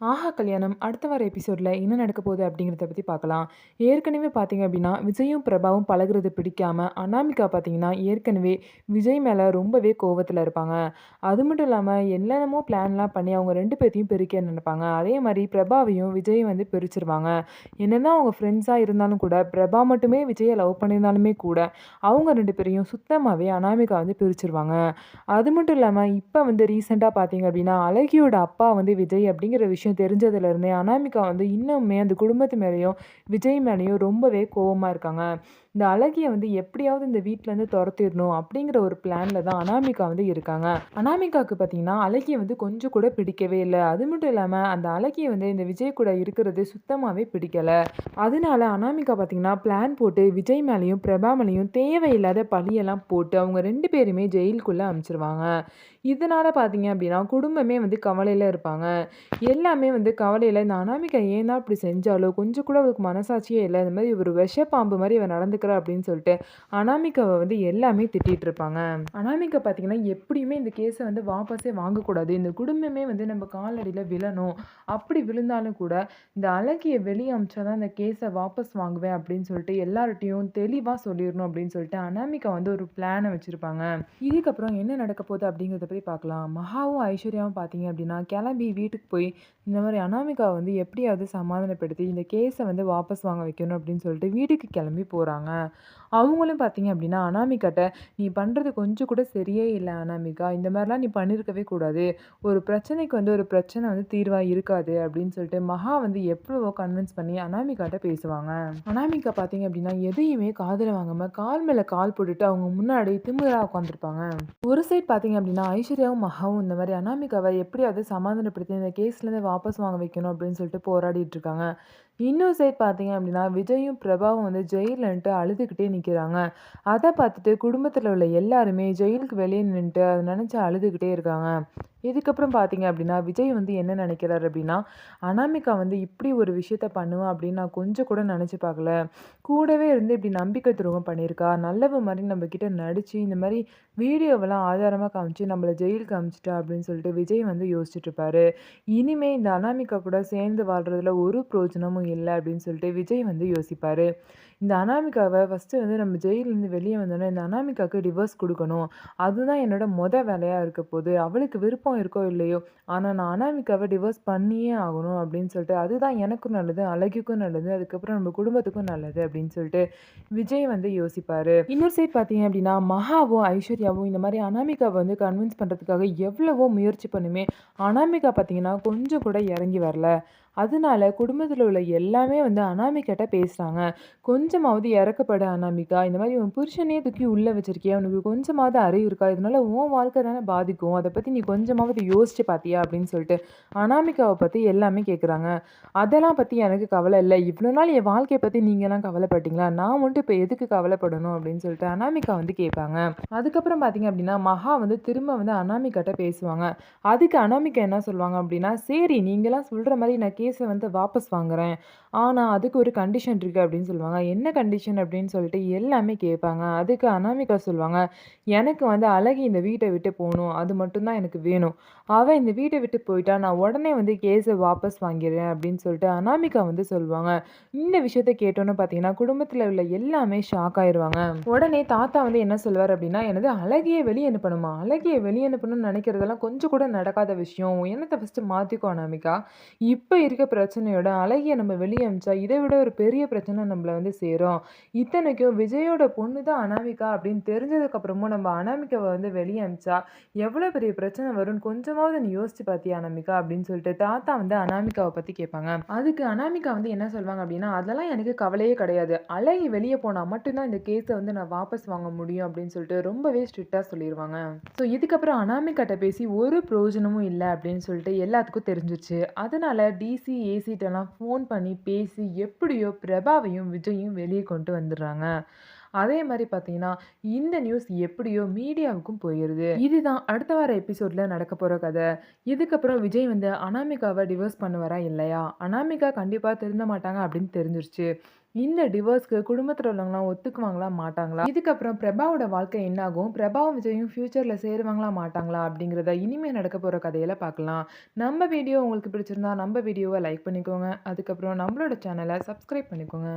ஆஹா கல்யாணம் அடுத்த வார எபிசோட்ல என்ன நடக்க போகுது அப்படிங்கிறத பத்தி பார்க்கலாம். ஏற்கனவே பார்த்தீங்க அப்படின்னா, விஜயும் பிரபாவும் பழகுறது பிடிக்காம, அனாமிகா பார்த்தீங்கன்னா, ஏற்கனவே விஜய் மேல ரொம்பவே கோவத்துல இருப்பாங்க. அது மட்டும் இல்லாம என்னென்னமோ பிளான்லாம் பண்ணி அவங்க 2 பேத்தையும் பிரிக்க நினைப்பாங்க. அதே மாரி பிரபாவையும் விஜயும் வந்து பிரிச்சுருவாங்க. என்னதான் அவங்க ஃப்ரெண்ட்ஸா இருந்தாலும் கூட, பிரபா மட்டுமே விஜய லவ் பண்ணியிருந்தாலுமே கூட, அவங்க 2 பேரையும் சுத்தமாவே அனாமிகா வந்து பிரிச்சுருவாங்க. அது மட்டும் இல்லாம, இப்ப வந்து ரீசென்ட்டா பார்த்தீங்க அப்டின்னா, அழகியோட அப்பா வந்து விஜய் அப்படிங்கிற விஷயம் தெரிஞ்சதுலருந்தே, அனாமிகா வந்து இன்னுமே அந்த குடும்பத்து மேலயும், விஜய் மேலயும் ரொம்பவே கோவமா இருக்காங்க. இந்த அழகிய வந்து எப்படியாவது இந்த வீட்லருந்து தொரத்திரணும் அப்படிங்கிற ஒரு பிளான்ல தான் அனாமிகா வந்து இருக்காங்க. அனாமிகாவுக்கு பார்த்தீங்கன்னா, அழகிய வந்து கொஞ்சம் கூட பிடிக்கவே இல்ல. அது மட்டும் இல்லாம, அந்த அழகிய வந்து இந்த விஜய் கூட இருக்கிறது சுத்தமாவே பிடிக்கல. அதனால அனாமிகா பார்த்தீங்கன்னா, பிளான் போட்டு விஜய் மேலயும், பிரபா மேலயும் தேவையில்லாத பழியெல்லாம் போட்டு, அவங்க 2 பேருமே ஜெயிலுக்குள்ள அனுப்பிச்சுருவாங்க. இதனால பார்த்தீங்க அப்டின்னா, குடும்பமே வந்து கவலையில இருப்பாங்க. எல்லாமே வந்து கவலையில இந்த அனாமிகா ஏன் தான் இப்டி செஞ்சாளோ, கொஞ்சம் கூட அவளுக்கு மனசாட்சியே இல்ல. இந்த மாரி ஒரு விஷப்பாம்பு மாரி இவ நடந்துக்கிறா அப்டின்னு சொல்லிட்டு, அனாமிகாவ வந்து எல்லாமே திட்டிட்டு இருப்பாங்க. அனாமிகா பார்த்தீங்கன்னா, எப்படியுமே இந்த கேஸ வந்து வாபஸே வாங்கக்கூடாது. இந்த குடும்பமே வந்து நம்ம காலடியில விழணும். அப்படி விழுந்தாலும் கூட, இந்த அழகிய வெளிய அனுப்பிச்சா தான் இந்த கேஸ வாபஸ் வாங்குவேன் அப்படின்னு சொல்லிட்டு எல்லார்ட்டயும் தெளிவா சொல்லிரணும் அப்படின்னு சொல்லிட்டு அனாமிகா வந்து ஒரு பிளான வச்சிருப்பாங்க. இதுக்கப்புறம் என்ன நடக்க போகுது அப்படிங்கிறத பத்தி பார்க்கலாம். மகாவும், ஐஸ்வர்யாவும் பார்த்தீங்க அப்படின்னா, கிளம்பி வீட்டுக்கு போய் இந்த மாரி அனாமிகாவ வந்து எப்படியாவது சமாதானப்படுத்தி இந்த கேஸ வந்து வாபஸ் வாங்க வைக்கணும் அப்படின்னு சொல்லிட்டு வீட்டுக்கு கிளம்பி போறாங்க. அவங்களும் பார்த்தீங்க அப்படின்னா, அனாமிகாட்ட "நீ பண்றது கொஞ்சம் கூட சரியே இல்ல அனாமிகா. இந்த மாரிலாம் நீ பண்ணியிருக்கவே கூடாது. ஒரு பிரச்சனைக்கு வந்து ஒரு பிரச்சனை வந்து தீர்வா இருக்காது." அப்படின்னு சொல்லிட்டு மகா வந்து எவ்வளவோ கன்வின்ஸ் பண்ணி அனாமிகாட்ட பேசுவாங்க. அனாமிகா பார்த்தீங்க அப்படின்னா, எதையுமே காதுல வாங்காம கால் மேல கால் போட்டுட்டு அவங்க முன்னாடி திமிரா உட்காந்துருப்பாங்க. ஒரு சைட் பார்த்தீங்க அப்படின்னா, ஐஸ்வர்யாவும், மகாவும் இந்த மாரி அனாமிகாவ எப்படியாவது சமாதானப்படுத்தி இந்த கேஸ்லேருந்து வாபஸ் வாங்க வைக்கணும் அப்படின்னு சொல்லிட்டு போராடிட்டு இருக்காங்க. இன்னொரு சைட் பார்த்தீங்க அப்படின்னா, விஜயும், பிரபாவும் வந்து ஜெயில்லன்ட்டு அழுதுகிட்டே நிக்கிறாங்க. அத பார்த்துட்டு குடும்பத்தில உள்ள எல்லாருமே ஜெயிலுக்கு வெளிய நின்னுட்டு அத நெனச்சு அழுதுகிட்டே இருக்காங்க. இதுக்கப்புறம் பார்த்தீங்க அப்படின்னா, விஜய் வந்து என்ன நெனைக்கிறாரு அப்படின்னா, அனாமிகா வந்து இப்படி ஒரு விஷயத்த பண்ணுவா அப்படின்னு நான் கொஞ்சம் கூட நெனச்சு பார்க்கல. கூடவே இருந்து இப்படி நம்பிக்கை துரோகம் பண்ணியிருக்கா. நல்லவ மாரி நம்ம கிட்ட நடிச்சு, இந்த மாரி வீடியோவெல்லாம் ஆதாரமா காமிச்சு நம்மள ஜெயிலுக்கு அனுப்பிச்சுட்டா அப்படின்னு சொல்லிட்டு விஜய் வந்து யோசிச்சுட்டு இருப்பாரு. இனிமே இந்த அனாமிகா கூட சேர்ந்து வாழ்றதுல ஒரு பிரயோஜனமும் இல்ல அப்படின்னு சொல்லிட்டு விஜய் வந்து யோசிப்பாரு. இந்த அனாமிகாவ ஃபர்ஸ்ட்டு வந்து நம்ம ஜெயில்லேருந்து வெளிய வந்தோனே, இந்த அனாமிகாவுக்கு டிவோர்ஸ் குடுக்கணும். அதுதான் என்னோட வேலையா இருக்க போது. அவளுக்கு விருப்பம் இருக்கோ இல்லையோ, ஆனா நான் அனாமிகாவ டிவோர்ஸ் பண்ணியே ஆகணும் அப்படின்னு சொல்லிட்டு, அதுதான் எனக்கும் நல்லது, அழகிக்கும் நல்லது, அதுக்கப்புறம் நம்ம குடும்பத்துக்கும் நல்லது அப்படின்னு சொல்லிட்டு விஜய் வந்து யோசிப்பாரு. இன்னொரு சைட் பார்த்தீங்க அப்படின்னா, மகாவும், ஐஸ்வர்யாவும் இந்த மாரி அனாமிகாவ வந்து கன்வின்ஸ் பண்றதுக்காக எவ்வளவோ முயற்சி பண்ணுமே, அனாமிகா பார்த்தீங்கன்னா, கொஞ்சம் கூட இறங்கி வரல. அதனால குடும்பத்தில உள்ள எல்லாமே வந்து அனாமிகாட்ட பேசுறாங்க. கொஞ்சமாவது இறக்கப்படு அனாமிகா. இந்த மாரி உன் புருஷனையே தூக்கி உள்ள வச்சிருக்கியே! உனக்கு கொஞ்சமாவது அறிவு இருக்கா? இதனால உன் வாழ்க்கை தானே பாதிக்கும். அத பத்தி நீ கொஞ்சமாவது யோசிச்சு பார்த்தியா? அப்படின்னு சொல்லிட்டு அனாமிகாவ பத்தி எல்லாமே கேட்குறாங்க. அதெல்லாம் பத்தி எனக்கு கவல இல்ல. இவ்ளோ நாள் என் வாழ்க்கைய பத்தி நீங்கலாம் கவலைப்பட்டீங்களா? நான் மட்டும் இப்ப எதுக்கு கவலைப்படணும்? அப்படின்னு சொல்லிட்டு அனாமிகா வந்து கேட்பாங்க. அதுக்கப்புறம் பார்த்தீங்க அப்படின்னா, மகா வந்து திரும்ப வந்து அனாமிகாட்ட பேசுவாங்க. அதுக்கு அனாமிகா என்ன சொல்லுவாங்க அப்படின்னா, "சரி நீங்கலாம் சொல்ற மாரி நான் கேஸ வந்து வாபஸ் வாங்குறேன். ஆனா, அதுக்கு ஒரு கண்டிஷன் இருக்கு" அப்படின்னு சொல்லுவாங்க. "என்ன கண்டிஷன்?" அப்படின்னு சொல்லிட்டு எல்லாமே கேட்பாங்க. அதுக்கு அனாமிகா சொல்லுவாங்க, "எனக்கு வந்து அழகி இந்த வீட்ட விட்டு போணும். அது மட்டும் தான் எனக்கு வேணும். அவ இந்த வீட்ட விட்டு போயிட்டா, நான் உடனே வந்து கேஸ வாபஸ் வாங்கிறேன்" அப்படின்னு சொல்லிட்டு அனாமிகா வந்து சொல்லுவாங்க. இந்த விஷயத்த கேட்டோனே பார்த்தீங்கன்னா, குடும்பத்தில உள்ள எல்லாமே ஷாக் ஆயிருவாங்க. உடனே தாத்தா வந்து என்ன சொல்லுவாரு அப்படின்னா, "என்னது அழகிய வெளிய அனுப்பணுமா? அழகிய வெளிய அனுப்பணும்னு நெனைக்கிறதெல்லாம் கொஞ்சம் கூட நடக்காத விஷயம். உன் எண்ணத்த ஃபர்ஸ்ட்டு மாத்திக்கோ அனாமிகா. இப்ப இருக்க பிரச்சனையோட அழகிய நம்ம வெளிய அனுப்பிச்சா, இத விட ஒரு பெரிய பிரச்சனை நம்மள வந்து சேரும். இத்தனைக்கும் விஜயோட பொண்ணு தான் அனாமிகா அப்படின்னு தெரிஞ்சதுக்கு அப்புறமும் நம்ம அனாமிகாவ வந்து வெளிய அனுப்பிச்சா, எவ்வளோ பெரிய பிரச்சனை வரும்னு கொஞ்சமாவது நீ யோசிச்சு பார்த்தியா அனாமிகா?" அப்படின்னு சொல்லிட்டு தாத்தா வந்து அனாமிகாவ பத்தி கேட்பாங்க. அதுக்கு அனாமிகா வந்து என்ன சொல்வாங்க அப்படின்னா, "அதெல்லாம் எனக்கு கவலையே கிடையாது. அழகி வெளிய போனா மட்டும் தான் இந்த கேஸ வந்து நான் வாபஸ் வாங்க முடியும்" அப்படின்னு சொல்லிட்டு ரொம்பவே ஸ்ட்ரிக்ட்டா சொல்லிருவாங்க. ஸோ இதுக்கப்புறம் அனாமிகாட்ட பேசி ஒரு பிரயோஜனமும் இல்ல அப்படின்னு சொல்லிட்டு எல்லாத்துக்கும் தெரிஞ்சுருச்சு. அதனால டிசி, ஏசிட்டலாம் ஃபோன் பண்ணி பேசி எப்படியோ பிரபாவையும், விஜயும் வெளிய கொண்டு வந்துடுறாங்க. அதே மாரி பார்த்தீங்கன்னா, இந்த நியூஸ் எப்படியோ மீடியாவுக்கும் போயிருது. இதுதான் அடுத்த வார எபிசோட்ல நடக்க போற கத. இதுக்கப்புறம் விஜய் வந்து அனாமிகாவ டிவோர்ஸ் பண்ணுவாரா இல்லையா? அனாமிகா கண்டிப்பா திருந்த மாட்டாங்க அப்படின்னு தெரிஞ்சிருச்சு. இந்த டிவோர்ஸ்க்கு குடும்பத்துல உள்ளவங்கலாம் ஒத்துக்குவாங்களா? மாட்டாங்களா? இதுக்கப்புறம் பிரபாவோட வாழ்க்கை என்னாகும்? பிரபாவும் விஜயும் ஃபியூச்சர்ல சேருவாங்களா? மாட்டாங்களா? அப்படிங்கிறத இனிமே நடக்க போற கதையில பார்க்கலாம். நம்ம வீடியோ உங்களுக்கு பிடிச்சிருந்தா நம்ம வீடியோவ லைக் பண்ணிக்கோங்க. அதுக்கப்புறம் நம்மளோட சேனல சப்ஸ்கிரைப் பண்ணிக்கோங்க.